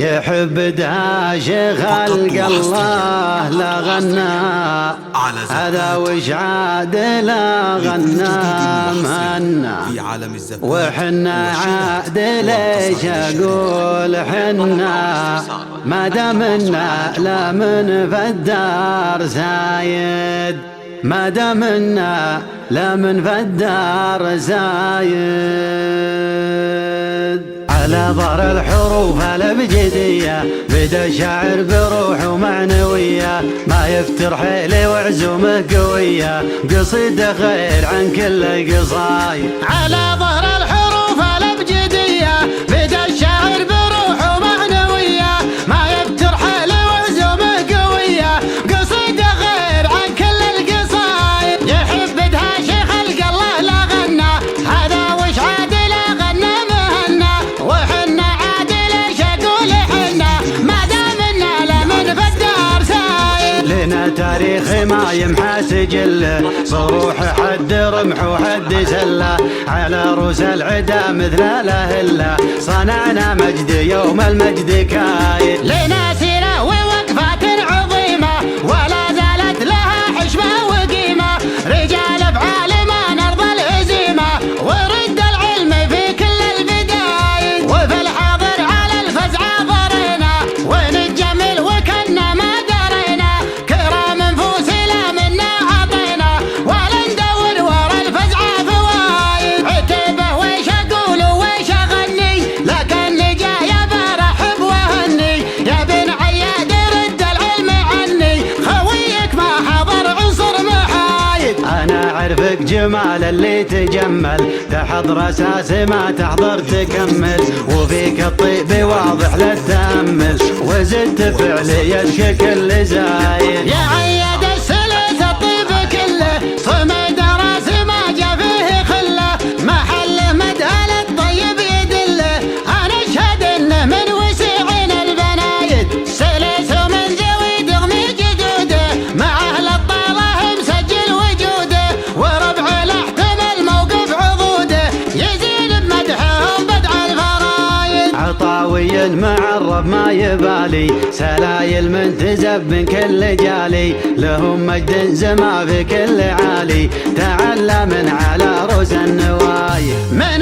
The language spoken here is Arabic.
يحب داش خلق الله لا غنى هذا وش عاد لا غنى منا وحنا عاد ليش اقول حنا ما دامنا لا من فالدار زايد ما دامنا لا من فالدار زايد على ظهر الحروف الابجدية بدا الشاعر بروح ومعنوية ما يفتر حيله وعزومه قوية قصيده خير عن كل القصايد على ظهر الحروف الابجدية بدا الشاعر بروح ومعنوية ما يفتر حيله وعزومه قوية قصيده خير عن كل القصايد يحب بدها شيخ خلق الله لا غنى هذا وش عاد لا غنى مهنا وحنا عادل شقول حنا ما دامنا لمن فالدار سايل لنا تاريخ ما يمحى سجله بروح حد رمح وحد سله على روس العدا مثل الاهله صنعنا مجد يوم المجد كاين لنا سيره ووقفات عظيمه ولا زالت لها حشمه وقيمه رجال افعال ما نرضى الهزيمه ورد العلم في كل البدايد وفي الحاضر على الفزع ضرينا ونجمل وكنا ما درينا كرام نفوس لا منا عطينا ولا ندور ورا الفزع فوايد عتبه ويش اقول ويش اغني لكني جاي برحب وهني يا بن عياد رد العلم عني خويك ما حضر عنصر محايد انا اعرفك جمال اللي تجمل تحضر اساس ما تحضر تكمل وفيك الطيب واضح للتأمل وزدت فعل يدك كل زايد يا عياد السلس الطيب كله صمد راس ما جا فيه خله محل مدهل الطيب يدله انا اشهد انه من وسيعين البنايد سلس ومن زويد اغني جدوده مع اهل الطاله مسجل وجوده وربع الاحتمل موقف عضوده يزيد بمدحهم بدع الفرايد عطاوي معرب ما يبالي سلايل من تزب من كل جالي لهم مجد زما في كل عالي تعلى من على رؤوس النوايا من